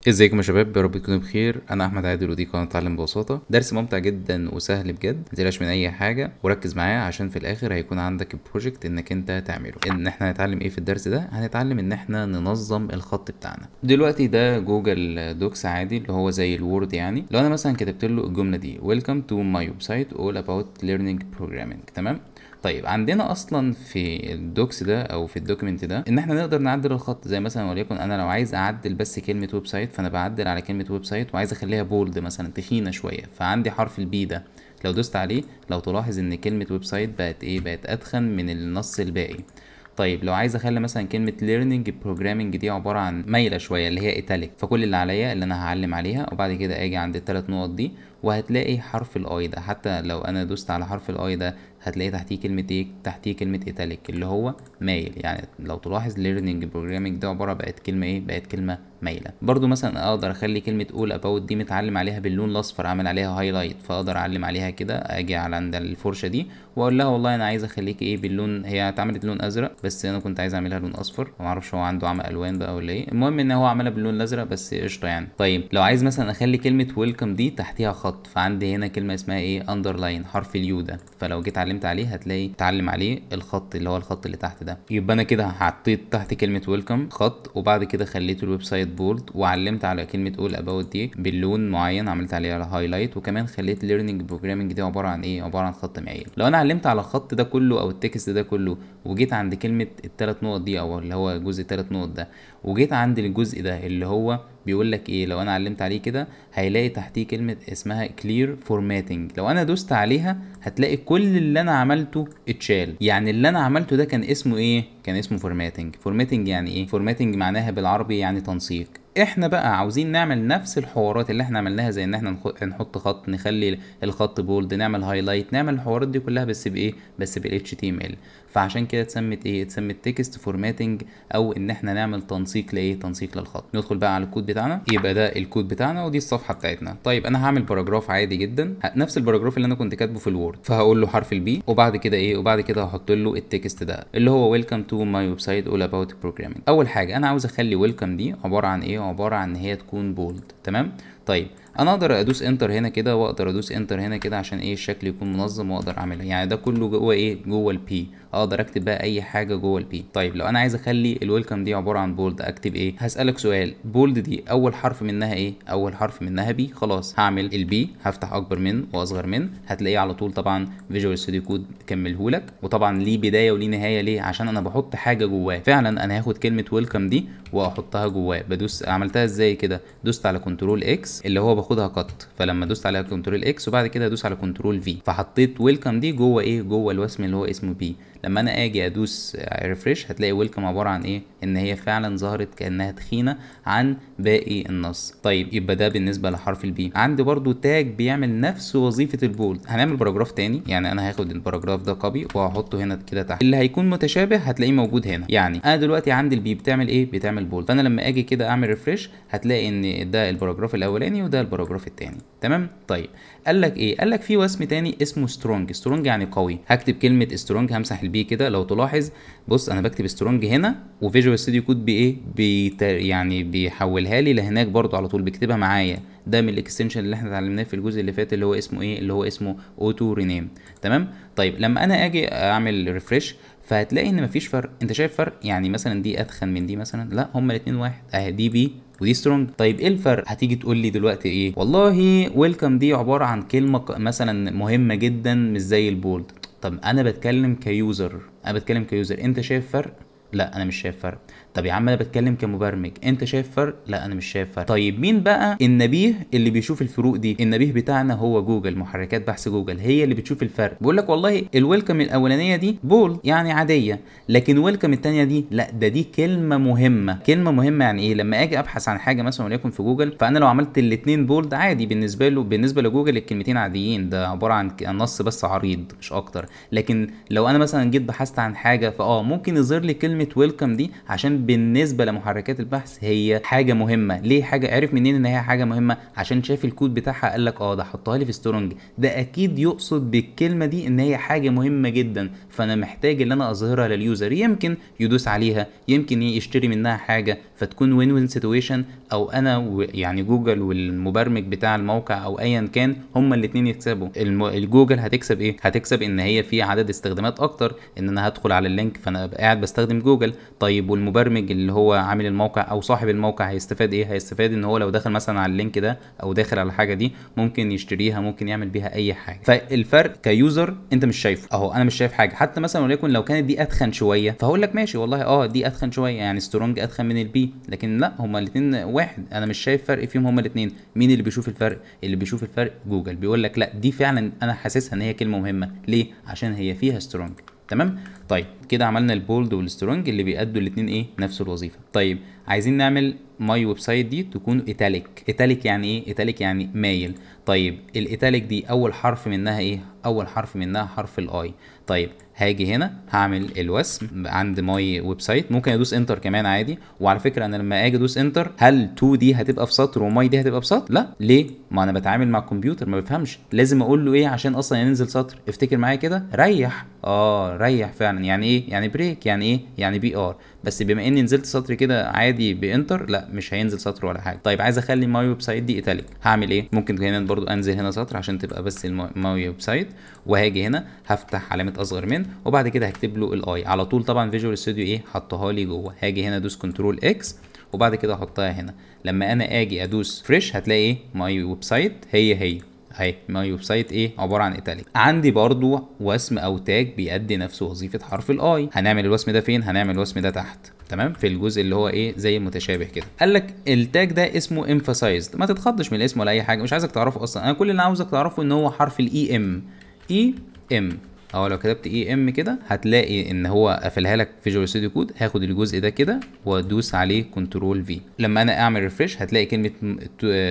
ازيكم يا شباب، يا رب تكونوا بخير. انا احمد عادل ودي قناه اتعلم ببساطه. درس ممتع جدا وسهل بجد، متقلقش من اي حاجه وركز معايا عشان في الاخر هيكون عندك بروجكت انك انت تعمله. ان احنا هنتعلم ايه في الدرس ده؟ هنتعلم ان احنا ننظم الخط بتاعنا. دلوقتي ده جوجل دوكس عادي اللي هو زي الوورد. يعني لو انا مثلا كتبت له الجمله دي Welcome to my website all about learning programming، تمام؟ طيب عندنا اصلا في الدوكس ده او في الدوكيمنت ده ان احنا نقدر نعدل الخط، زي مثلا وليكن انا لو عايز اعدل بس كلمه ويب سايت فانا بعدل على كلمه ويب سايت وعايز اخليها بولد مثلا تخينه شويه، فعندي حرف البي ده لو دوست عليه لو تلاحظ ان كلمه ويب سايت بقت ايه، بقت اتخن من النص الباقي. طيب لو عايز اخلي مثلا كلمه learning programming دي عباره عن مايله شويه اللي هي ايتاليك، فكل اللي عليا اللي انا هعلم عليها وبعد كده اجي عند الثلاث نقط دي وهتلاقي حرف الاي ده. حتى لو انا دوست على حرف الاي ده هتلاقي تحتيه كلمه ايه، تحتيه كلمه ايتاليك اللي هو مايل. يعني لو تلاحظ learning programming ده عباره بقت كلمه ايه، بقت كلمه مايله. برضو مثلا اقدر اخلي كلمه all about دي متعلم عليها باللون الاصفر، اعمل عليها هايلايت، فاقدر اعلم عليها كده، اجي على عند الفرشه دي واقول لها والله انا عايز اخليك ايه باللون. هي اتعملت لون ازرق بس انا كنت عايز اعملها لون اصفر، ما اعرفش هو عنده عمى الوان بقى ولا ايه. المهم ان هو عملها باللون الازرق بس قشطه يعني. طيب لو عايز مثلا اخلي كلمه ويلكم دي تحتيها خط، فعندي هنا كلمه اسمها ايه، اندرلاين، حرف اليو ده، فلو جيت علمت عليه هتلاقي تعلم عليه الخط اللي هو الخط اللي تحت ده. يبقى انا كده حطيت تحت كلمه ويلكم خط، وبعد كده خليت الويب سايت بولد، وعلمت على كلمه اول اباوت دي باللون معين، عملت عليها هايلايت، وكمان خليت ليرنينج بروجرامنج دي عباره عن ايه، عباره عن خط مايل. لو انا علمت على الخط ده كله او التكست ده كله وجيت عند كلمه الثلاث نقط دي او اللي هو جزء الثلاث نقط ده، وجيت عند الجزء ده اللي هو بيقول لك ايه، لو انا علمت عليه كده هيلاقي تحتيه كلمه اسمها كلير فورماتنج. لو انا دوست عليها هتلاقي كل اللي انا عملته اتشال. يعني اللي انا عملته ده كان اسمه ايه، كان اسمه فورماتنج. فورماتنج يعني ايه؟ فورماتنج معناها بالعربي يعني تنسيق. احنا بقى عاوزين نعمل نفس الحوارات اللي احنا عملناها، زي ان احنا نحط خط، نخلي الخط بولد، نعمل هايلايت، نعمل الحوارات دي كلها بس بايه، بس بال HTML. فعشان كده اتسمت ايه، اتسمت تكست فورماتنج، او ان احنا نعمل تنسيق لايه، تنسيق للخط. ندخل بقى على الكود بتاعنا. يبقى ده الكود بتاعنا ودي الصفحه بتاعتنا. طيب انا هعمل باراجراف عادي جدا، نفس الباراجراف اللي انا كنت كاتبه في الوورد، فهقول له حرف البي وبعد كده ايه، وبعد كده هحط له التكست ده اللي هو ويلكم تو ماي ويب سايت اول اباوت بروجرامينج. اول حاجه انا عاوز اخلي ويلكم دي عباره عن ايه، عباره عن ان هي تكون بولد، تمام؟ طيب انا اقدر ادوس انتر هنا كده واقدر ادوس انتر هنا كده عشان ايه، الشكل يكون منظم واقدر اعملها. يعني ده كله جوه ايه، جوه البي، اقدر اكتب بقى اي حاجه جوه البي. طيب لو انا عايز اخلي الويلكم دي عباره عن بولد اكتب ايه؟ هسالك سؤال، بولد دي اول حرف منها ايه؟ اول حرف منها بي، خلاص هعمل البي، هفتح اكبر من واصغر من، هتلاقيه على طول طبعا فيجوال ستوديو كود كملهولك. وطبعا ليه بدايه وليه نهايه، ليه؟ عشان انا بحط حاجه جواه. فعلا انا هاخد كلمه ويلكم دي واحطها جواه. بدوس، عملتها ازاي كده؟ دوست على كنترول اكس اللي هو باخدها قط، فلما دوست على كنترول اكس وبعد كده ادوس على كنترول في فحطيت ويلكم دي جوه ايه، جوه الوسم اللي هو اسمه بي. لما انا اجي ادوس ريفريش هتلاقي ويلكم عباره عن ايه، ان هي فعلا ظهرت كانها تخينه عن باقي النص. طيب يبقى ده بالنسبه لحرف البي. عندي برضو تاج بيعمل نفس وظيفه البولد. هنعمل باراجراف تاني، يعني انا هاخد الباراجراف ده كوبي وهحطه هنا كده تحت، اللي هيكون متشابه هتلاقيه موجود هنا. يعني انا دلوقتي عندي البي بتعمل ايه، بتعمل بولد، فانا لما اجي كده اعمل ريفريش هتلاقي ان ده الباراجراف الاولاني وده الباراجراف التاني، تمام؟ طيب قال لك ايه، قال لك في وسم تاني اسمه سترونج. سترونج يعني قوي. هكتب كلمه سترونج، همسح البي كده. لو تلاحظ بص انا بكتب سترونج هنا وفيجوال ستوديو كود بايه، يعني بيحولها لي لهناك برضو على طول، بيكتبها معايا. ده من الاكستنشن اللي احنا اتعلمناه في الجزء اللي فات اللي هو اسمه ايه، اللي هو اسمه اوتو رينيم، تمام؟ طيب لما انا اجي اعمل ريفريش فهتلاقي ان مفيش فرق. انت شايف فرق؟ يعني مثلا دي اتخن من دي مثلا، لا هما الاتنين واحد، اهي دي بي ودي سترونج. طيب ايه الفرق؟ هتيجي تقول لي دلوقتي ايه، والله ويلكم دي عباره عن كلمه مثلا مهمه جدا مش زي البولد. طب انا بتكلم كيوزر، انا بتكلم كيوزر، انت شايف فرق؟ لا انا مش شايف فرق. طب يا عم انا بتكلم كمبرمج، انت شايف فرق؟ لا انا مش شايف فرق. طيب مين بقى النبيه اللي بيشوف الفروق دي؟ النبيه بتاعنا هو جوجل، محركات بحث جوجل هي اللي بتشوف الفرق. بيقول لك والله الويلكم الاولانيه دي بول يعني عاديه، لكن ويلكم الثانيه دي لا، دي كلمه مهمه. كلمه مهمه يعني ايه؟ لما اجي ابحث عن حاجه مثلا وليكن في جوجل، فانا لو عملت الاثنين بولد عادي بالنسبه له، بالنسبه لجوجل الكلمتين عاديين، ده عباره عن نص بس عريض مش اكتر. لكن لو انا مثلا جيت بحثت عن حاجه ممكن يظهر لي كلمه ويلكم دي، عشان بالنسبه لمحركات البحث هي حاجه مهمه. ليه حاجه؟ عرف منين ان هي حاجه مهمه؟ عشان شاف الكود بتاعها قال لك ده حطها لي في سترونج، ده اكيد يقصد بالكلمه دي ان هي حاجه مهمه جدا، فانا محتاج ان انا اظهرها لليوزر، يمكن يدوس عليها، يمكن يشتري منها حاجه، فتكون وين وين سيتويشن او انا يعني جوجل والمبرمج بتاع الموقع او ايا كان هما الاثنين يكسبوا. الجوجل هتكسب ايه؟ هتكسب ان هي في عدد استخدامات اكتر، ان انا هدخل على اللينك فانا قاعد بستخدم جوجل. طيب والمبرمج اللي هو عامل الموقع او صاحب الموقع هيستفاد ايه؟ هيستفاد ان هو لو دخل مثلا على اللينك ده او داخل على الحاجه دي ممكن يشتريها، ممكن يعمل بيها اي حاجه. فالفرق كيوزر انت مش شايفه اهو، انا مش شايف حاجه. حتى مثلا وليكن لو كانت دي اتخن شويه فهقول لك ماشي والله دي اتخن شويه، يعني سترونج اتخن من البي، لكن لا هما الاثنين واحد، انا مش شايف فرق فيهم هما الاثنين. مين اللي بيشوف الفرق؟ اللي بيشوف الفرق جوجل، بيقول لك لا دي فعلا انا حاسسها ان هي كلمه مهمه. ليه؟ عشان هي فيها سترونج. تمام. طيب كده عملنا البولد والسترونج اللي بيأدوا الاثنين ايه؟ نفس الوظيفه. طيب عايزين نعمل ماي ويب سايت دي تكون ايتاليك. ايتاليك يعني ايه؟ ايتاليك يعني مايل. طيب الايتاليك دي اول حرف منها ايه؟ اول حرف منها حرف الاي. طيب هاجي هنا هعمل الوسم عند ماي ويب سايت، ممكن ادوس انتر كمان عادي. وعلى فكره انا لما اجي ادوس انتر هل تو دي هتبقى في سطر وماي دي هتبقى في سطر؟ لا. ليه؟ ما انا بتعامل مع الكمبيوتر ما بفهمش، لازم اقول له ايه عشان اصلا ينزل سطر. افتكر معايا كده، ريح. ريح فعلا. يعني ايه؟ يعني بريك. يعني ايه؟ يعني بي ار. بس بما اني نزلت سطر كده عادي بانتر، لا مش هينزل سطر ولا حاجه. طيب عايز اخلي ماي ويب سايت دي ايتاليك، هعمل ايه؟ ممكن هنا برضو انزل هنا سطر عشان تبقى بس الماي ويب سايت، وهاجي هنا هفتح علامه اصغر من، وبعد كده هكتب له الاي على طول. طبعا فيجوال ستوديو ايه حطها لي جوه. هاجي هنا ادوس كنترول اكس وبعد كده احطها هنا. لما انا اجي ادوس فريش هتلاقي ايه؟ ماي ويب سايت هي اهي ماي ويب سايت ايه؟ عباره عن ايتاليك. عندي برضو وسم او تاج بيأدي نفس وظيفه حرف الاي. هنعمل الوسم ده فين؟ هنعمل الوسم ده تحت. تمام، في الجزء اللي هو ايه زي المتشابه كده. قال لك التاج ده اسمه emphasized، ما تتخضش من الاسم ولا اي حاجه، مش عايزك تعرفه اصلا. انا كل اللي عاوزك تعرفه ان هو حرف الاي ام. اي ام اهو، لو كتبت اي ام كده هتلاقي ان هو قافلها لك فيجوال ستوديو كود. هاخد الجزء ده كده وادوس عليه كنترول في. لما انا اعمل ريفريش هتلاقي كلمه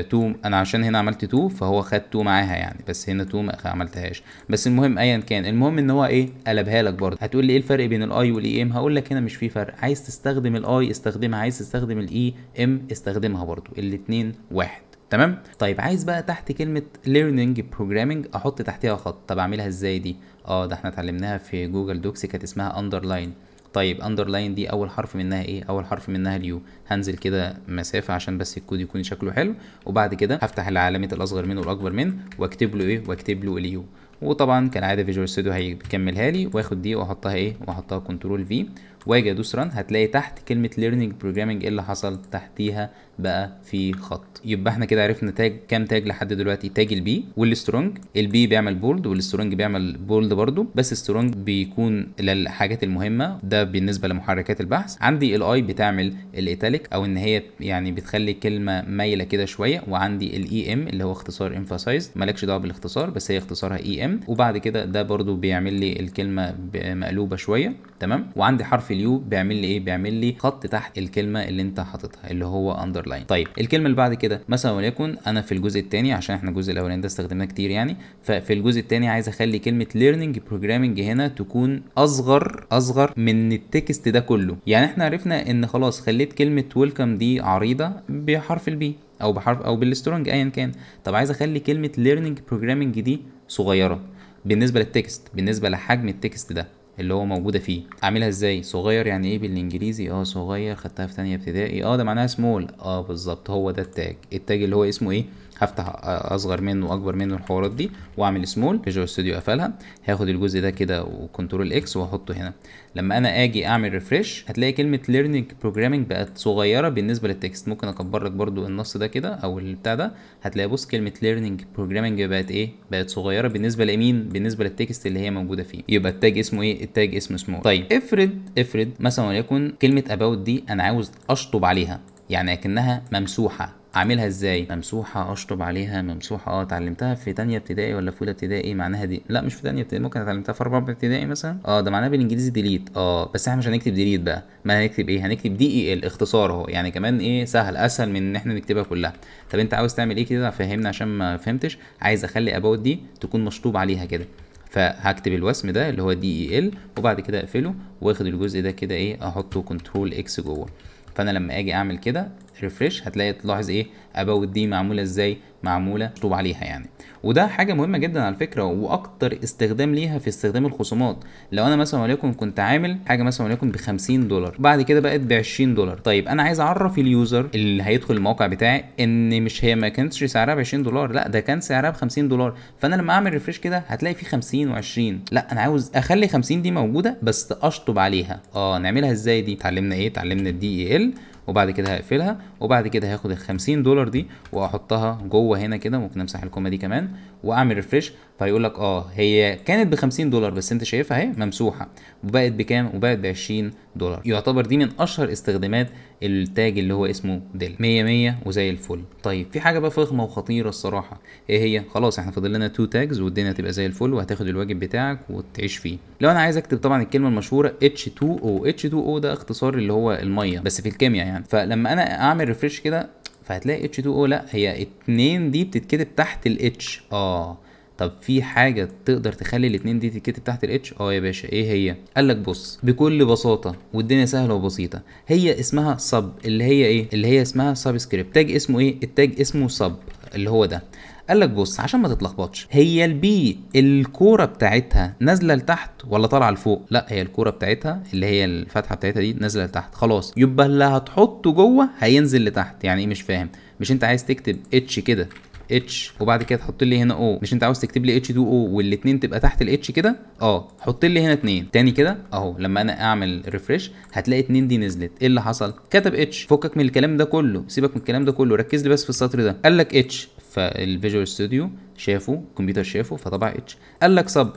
تو، انا عشان هنا عملت تو فهو خد تو معاها يعني، بس هنا تو ما عملتهاش. بس المهم ايا كان، المهم ان هو ايه قلبها لك برضه. هتقول لي ايه الفرق بين الاي والاي ام؟ هقول لك هنا مش في فرق. عايز تستخدم الاي استخدمها، عايز تستخدم الاي ام استخدمها برضه، الاثنين واحد. تمام. طيب عايز بقى تحت كلمه learning programming احط تحتها خط. طب اعملها ازاي دي؟ ده احنا اتعلمناها في جوجل دوكس، كانت اسمها اندرلاين. طيب اندرلاين دي اول حرف منها ايه؟ اول حرف منها اليو. هنزل كده مسافه عشان بس الكود يكون شكله حلو، وبعد كده هفتح علامه الاصغر منه والاكبر منه واكتب له ايه؟ واكتب له اليو. وطبعا كالعاده فيجوال ستوديو هيكملها لي، واخد دي واحطها ايه؟ واحطها كنترول في، واجي ادوس ران. هتلاقي تحت كلمه ليرنينج بروجرامنج ايه اللي حصل؟ تحتيها بقى في خط. يبقى احنا كده عرفنا تاج كام تاج لحد دلوقتي؟ تاج البي والسترونج. البي بيعمل بولد والسترونج بيعمل بولد برضو، بس السترونج بيكون للحاجات المهمه، ده بالنسبه لمحركات البحث. عندي الاي بتعمل الايتاليك او ان هي يعني بتخلي كلمه مايله كده شويه. وعندي الاي ام اللي هو اختصار امفاسايزد، مالكش دعوه بالاختصار بس هي اختصارها اي ام. وبعد كده ده برضو بيعمل لي الكلمه مقلوبه شويه. تمام. وعندي حرف اليو بيعمل لي ايه؟ بيعمل لي خط تحت الكلمه اللي انت حاططها اللي هو اندرلاين. طيب الكلمه اللي بعد كده مثلا وليكن انا في الجزء الثاني، عشان احنا الجزء الاولاني ده استخدمناه كتير يعني، ففي الجزء الثاني عايز اخلي كلمه ليرنينج بروجرامنج هنا تكون اصغر من التكست ده كله. يعني احنا عرفنا ان خلاص خليت كلمه ويلكم دي عريضه بحرف البي او بحرف او بالسترونج ايا كان. طب عايز اخلي كلمه ليرنينج بروجرامنج دي صغيره بالنسبه للتكست، بالنسبه لحجم التكست ده اللي هو موجوده فيه. اعملها ازاي؟ صغير يعني ايه بالانجليزي؟ صغير، خدتها في ثانيه ابتدائي. ده معناها سمول. بالظبط، هو ده التاج اللي هو اسمه ايه؟ هفتح اصغر منه واكبر منه الحوارات دي واعمل سمول. فيجوال ستوديو قفلها. هاخد الجزء ده كده وكنترول اكس واحطه هنا. لما انا اجي اعمل ريفريش هتلاقي كلمه ليرنينج بروجرامنج بقت صغيره بالنسبه للتكست. ممكن اكبر لك برضو النص ده كده او البتاع ده، هتلاقي بص كلمه ليرنينج بروجرامنج بقت ايه؟ بقت صغيره بالنسبه لمين؟ بالنسبه للتكست اللي هي موجوده فيه. يبقى التاج اسمه ايه؟ التاج اسمه سمول. طيب افرض مثلا وليكن كلمه اباوت دي انا عاوز اشطب عليها، يعني اكنها ممسوحه. اعملها ازاي؟ ممسوحه اشطب عليها ممسوحه. اتعلمتها في تانية ابتدائي ولا في اولى ابتدائي معناها دي؟ لا مش في تانية ابتدائي، ممكن اتعلمتها في رابعه ابتدائي مثلا. ده معناها بالانجليزي ديليت. بس احنا مش هنكتب ديليت بقى، ما هنكتب ايه؟ هنكتب دي اي ال، اختصار اهو، يعني كمان ايه اسهل من ان احنا نكتبها كلها. طب انت عاوز تعمل ايه كده؟ فهمنا عشان ما فهمتش. عايز اخلي اباوت دي تكون مشطوب عليها كده، فهكتب الوسم ده اللي هو دي اي ال وبعد كده اقفله واخد الجزء ده كده ايه؟ احطه كنترول اكس جوه. فانا لما اجي اعمل كده ريفريش هتلاقي تلاحظ ايه اباوت دي معموله ازاي، معموله مكتوب عليها يعني. وده حاجه مهمه جدا على فكره، واكتر استخدام ليها في استخدام الخصومات. لو انا مثلا وليكن كنت عامل حاجه مثلا وليكن ب $50 بعد كده بقت ب $20، طيب انا عايز اعرف اليوزر اللي هيدخل الموقع بتاعي ان مش هي ما كانتش سعرها ب $20، لا ده كان سعرها ب $50. فانا لما اعمل ريفريش كده هتلاقي في 50 و20، لا انا عاوز اخلي 50 دي موجوده بس اشطب عليها. نعملها ازاي دي؟ اتعلمنا ايه؟ اتعلمنا الدي اي ال، وبعد كده هقفلها، وبعد كده هاخد ال $50 دي واحطها جوه هنا كده، ممكن امسح الكومه دي كمان واعمل ريفريش، فيقول لك هي كانت ب $50 بس انت شايفها اهي ممسوحه، وبقت بكام؟ وبقت ب $20. يعتبر دي من اشهر استخدامات التاج اللي هو اسمه ديل. 100 100 وزي الفل. طيب في حاجه بقى فخمه وخطيره الصراحه، ايه هي؟ خلاص احنا فاضل لنا 2 تاجز والدنيا هتبقى زي الفل وهتاخد الواجب بتاعك وتعيش فيه. لو انا عايز اكتب طبعا الكلمه المشهوره H2O، H2O ده اختصار اللي هو الميه بس في الكيمياء يعني. فلما انا اعمل ريفريش كده فهتلاقي H2O، لا هي 2 دي بتتكتب تحت ال H. طب في حاجه تقدر تخلي الاتنين دي تتكتب تحت الاتش؟ يا باشا، ايه هي؟ قال لك بص بكل بساطه والدنيا سهله وبسيطه، هي اسمها سب، اللي هي ايه؟ اللي هي اسمها سبسكريبت. تاج اسمه ايه؟ التاج اسمه سب اللي هو ده. قال لك بص عشان ما تتلخبطش، هي البي الكوره بتاعتها نازله لتحت ولا طالعه لفوق؟ لا هي الكوره بتاعتها اللي هي الفتحه بتاعتها دي نازله لتحت، خلاص يبقى اللي هتحطه جوه هينزل لتحت. يعني ايه؟ مش فاهم. مش انت عايز تكتب اتش كده اتش وبعد كده تحط لي هنا او؟ مش انت عاوز تكتب لي H2O والاتنين تبقى تحت الاتش كده؟ حط لي هنا 2 تاني كده اهو. لما انا اعمل ريفريش هتلاقي 2 دي نزلت. ايه اللي حصل؟ كتب اتش. فكك من الكلام ده كله، سيبك من الكلام ده كله، ركز لي بس في السطر ده. قال لك اتش، فالفيجوال ستوديو شافه، الكمبيوتر شافه فطبع اتش. قال لك صب،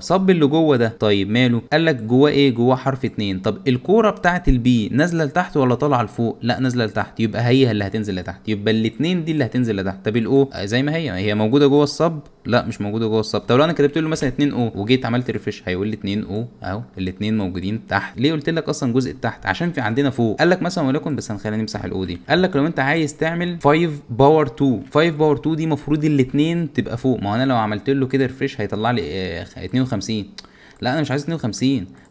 صب اللي جوه ده، طيب ماله؟ قال لك جواه ايه؟ جواه حرف 2. طب الكوره بتاعت البي نازله لتحت ولا طالعه لفوق؟ لا نازله لتحت، يبقى هي اللي هتنزل لتحت، يبقى الاثنين دي اللي هتنزل لتحت. طب الاو زي ما هي موجوده جوه الصب؟ لا مش موجوده جوه الصب. طب لو انا كتبت له مثلا 2 او وجيت عملت ريفريش هيقول لي 2 او اهو، الاثنين موجودين تحت. ليه قلت لك اصلا جزء تحت؟ عشان في عندنا فوق. قال لك مثلا وليكن، بس هنخلينا نمسح الاو دي، قال لك لو انت عايز تعمل 5 باور 2، 5 باور 2 دي المفروض الاثنين تبقى فوق. ما هو انا لو عملت له كده ريفريش هيطلع لي 52. لا انا مش عايز 52،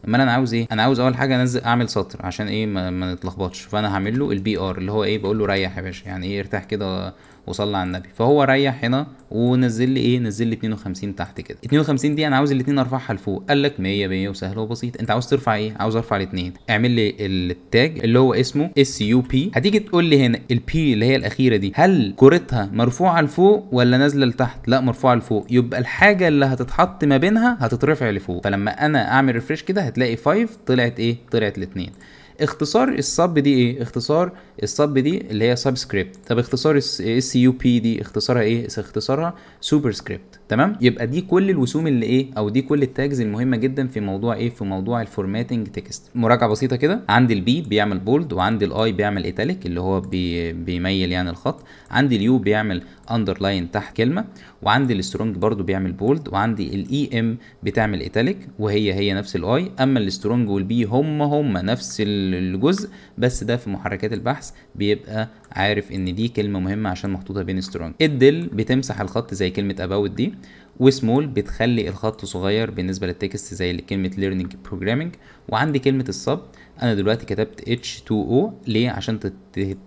امال انا عاوز ايه؟ انا عاوز اول حاجه انزل اعمل سطر عشان ايه ما نتلخبطش. فانا هعمل له البي ار اللي هو ايه؟ بقول له ريح يا باشا، يعني ايه ارتاح كده وصلى على النبي. فهو ريح هنا ونزل لي ايه؟ نزل لي 52 تحت كده. 52 دي انا عاوز الاثنين ارفعها لفوق. قال لك 100 100 وسهل وبسيط. انت عاوز ترفع ايه؟ عاوز ارفع الاثنين. اعمل لي التاج اللي هو اسمه SUP. هتيجي تقول لي هنا البي اللي هي الاخيره دي هل كورتها مرفوعه لفوق ولا نازله لتحت؟ لا مرفوعه لفوق، يبقى الحاجه اللي هتتحط ما بينها هتترفع لفوق. فلما انا اعمل ريفريش كده هتلاقي 5 طلعت ايه؟ طلعت الاثنين. اختصار الصب دي ايه؟ اختصار الصب دي اللي هي سبسكريبت. طب اختصار SUP دي اختصارها ايه؟ اختصارها سوبر سكريبت. تمام؟ يبقى دي كل الوسوم اللي ايه، او دي كل التاجز المهمه جدا في موضوع ايه؟ في موضوع الفورماتنج تكست. مراجعه بسيطه كده، عندي البي بيعمل بولد، وعندي الاي بيعمل ايتاليك اللي هو بيميل يعني الخط، عندي اليو بيعمل اندرلاين تحت كلمه، وعندي السترونج برضو بيعمل بولد، وعندي الاي ام بتعمل ايتاليك وهي نفس الاي. اما السترونج والبي هم نفس الجزء، بس ده في محركات البحث بيبقى عارف ان دي كلمه مهمه عشان محطوطه بين سترونج. الدل بتمسح الخط زي كلمه اباوت دي، وسمول بتخلي الخط صغير بالنسبه للتكست زي كلمه learning programming. وعندي كلمه الصب، انا دلوقتي كتبت H2O ليه؟ عشان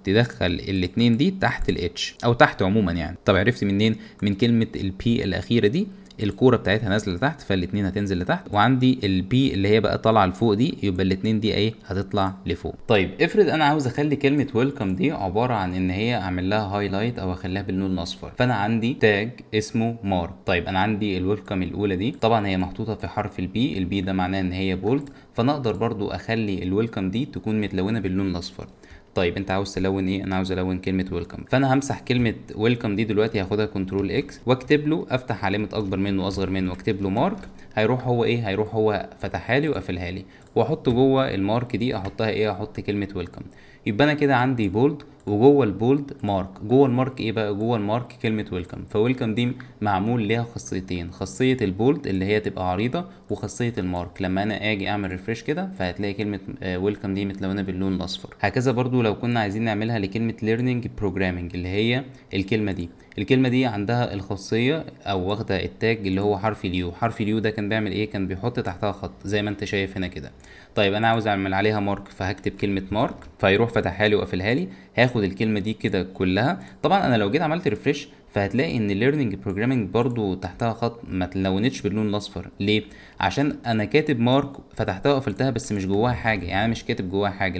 تدخل الاتنين دي تحت الاتش او تحت عموما يعني. طب عرفت منين؟ من كلمه البي الاخيره دي الكوره بتاعتها نازله لتحت، فالاثنين هتنزل لتحت، وعندي البي اللي هي بقى طالعه لفوق دي، يبقى الاثنين دي ايه؟ هتطلع لفوق. طيب افرض انا عاوز اخلي كلمه ويلكم دي عباره عن ان هي اعمل لها هايلايت او اخليها باللون الاصفر. فانا عندي تاج اسمه مارك. طيب انا عندي الويلكم الاولى دي طبعا هي محطوطه في حرف البي، البي ده معناه ان هي بولد، فانا اقدر برضو اخلي الويلكم دي تكون متلونه باللون الاصفر. طيب انت عاوز تلون ايه؟ انا عاوز الون كلمه ويلكم، فانا همسح كلمه ويلكم دي دلوقتي، هاخدها كنترول اكس واكتب له، افتح علامه اكبر منه واصغر منه واكتب له مارك. هيروح هو ايه؟ هيروح هو فتحها لي وقفلها لي، واحط جوه المارك دي احطها ايه؟ احط كلمه ويلكم. يبقى انا كده عندي بولد، وجوه البولد مارك، جوه المارك ايه بقى؟ جوه المارك كلمه ويلكم. فويلكم دي معمول ليها خاصيتين، خاصيه البولد اللي هي تبقى عريضه، وخاصيه المارك لما انا اجي اعمل ريفريش كده فهتلاقي كلمه ويلكم دي متلونه باللون الاصفر. هكذا برضو لو كنا عايزين نعملها لكلمه learning programming اللي هي الكلمه دي، الكلمه دي عندها الخاصيه او واخده التاج اللي هو حرف اليو. حرف اليو ده كان بيعمل ايه؟ كان بيحط تحتها خط زي ما انت شايف هنا كده. طيب انا عاوز اعمل عليها مارك، فهكتب كلمه مارك، فيروح فتحها لي وقفلها لي. هاخد الكلمه دي كده كلها. طبعا انا لو جيت عملت ريفريش فهتلاقي ان الليرنينج بروجرامنج برضو تحتها خط ما تلونتش باللون الاصفر. ليه؟ عشان انا كاتب مارك فتحتها وقفلتها بس مش جواها حاجه، يعني أنا مش كاتب جواها حاجه.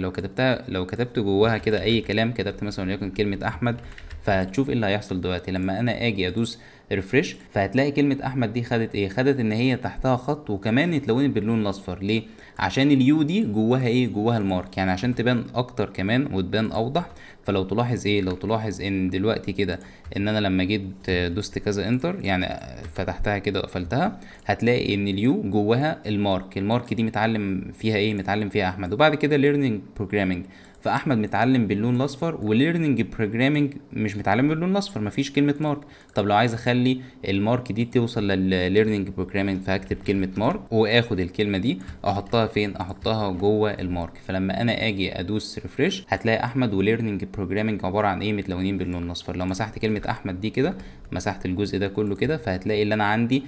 لو كتبت جواها كده اي كلام، كتبت مثلا وليكن كلمه احمد، فهتشوف ايه اللي هيحصل دلوقتي لما انا اجي ادوس ريفريش. فهتلاقي كلمه احمد دي خدت ايه؟ خدت ان هي تحتها خط وكمان اتلونت باللون الاصفر. ليه؟ عشان اليو دي جواها ايه؟ جواها المارك، يعني عشان تبان اكتر كمان وتبان اوضح. فلو تلاحظ ايه؟ لو تلاحظ ان دلوقتي كده ان انا لما جيت دوست كذا انتر، يعني فتحتها كده وقفلتها، هتلاقي ان اليو جواها المارك دي متعلم فيها ايه؟ متعلم فيها احمد. وبعد كده learning programming، فاحمد متعلم باللون الاصفر وليرنينج بروجرامنج مش متعلم باللون الاصفر، مفيش كلمه مارك. طب لو عايز اخلي المارك دي توصل للليرنينج بروجرامنج فهكتب كلمه مارك واخد الكلمه دي احطها فين؟ احطها جوه المارك. فلما انا اجي ادوس ريفريش هتلاقي احمد وليرنينج بروجرامنج عباره عن ايه؟ متلونين باللون الاصفر. لو مسحت كلمه احمد دي كده، مسحت الجزء ده كله كده، فهتلاقي اللي انا عندي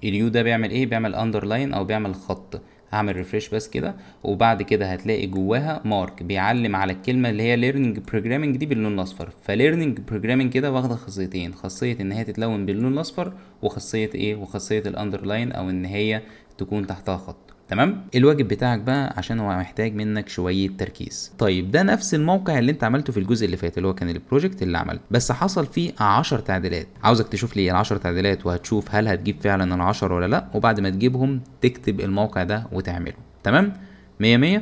اليو ده بيعمل ايه؟ بيعمل اندرلاين او بيعمل خط. هعمل ريفريش بس كده، وبعد كده هتلاقي جواها مارك بيعلم على الكلمه اللي هي ليرنينج بروجرامنج دي باللون الاصفر. فليرنينج بروجرامنج كده واخده خاصيتين، خاصيه ان هي تتلون باللون الاصفر، وخاصيه ايه؟ وخاصيه الاندرلاين او ان هي تكون تحتها خط. تمام. الواجب بتاعك بقى عشان هو محتاج منك شويه تركيز. طيب ده نفس الموقع اللي انت عملته في الجزء اللي فات اللي هو كان البروجكت اللي عملته، بس حصل فيه 10 تعديلات. عاوزك تشوف لي ال10 تعديلات وهتشوف هل هتجيب فعلا ال10 ولا لا، وبعد ما تجيبهم تكتب الموقع ده وتعمله. تمام؟ 100 100.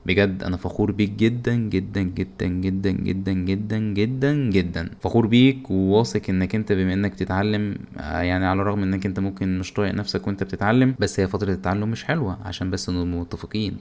بجد انا فخور بيك جدا جدا جدا جدا جدا جدا جدا جدا، فخور بيك وواثق انك انت بما انك بتتعلم، يعني على الرغم انك انت ممكن مش طايق نفسك وانت بتتعلم، بس هي فترة التعلم مش حلوة. عشان بس نبقى متفقين،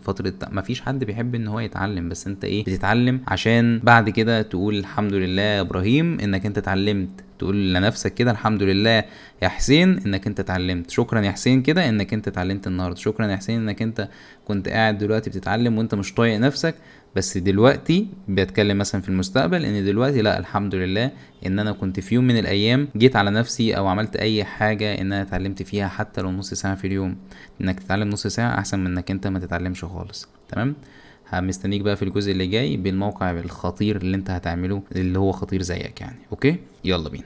مفيش حد بيحب ان هو يتعلم، بس انت ايه؟ بتتعلم عشان بعد كده تقول الحمد لله يا ابراهيم انك انت اتعلمت، تقول لنفسك كده الحمد لله يا حسين انك انت اتعلمت، شكرا يا حسين كده انك انت اتعلمت النهارده، شكرا يا حسين انك انت كنت قاعد دلوقتي بتتعلم وانت مش طايق نفسك، بس دلوقتي بتكلم مثلا في المستقبل ان دلوقتي لا الحمد لله ان انا كنت في يوم من الايام جيت على نفسي او عملت اي حاجه ان انا اتعلمت فيها حتى لو نص ساعه في اليوم. انك تتعلم نص ساعه احسن من انك انت ما تتعلمش خالص. تمام. مستنيك بقى في الجزء اللي جاي بالموقع الخطير اللي انت هتعمله اللي هو خطير زيك يعني. اوكي، يلا بينا.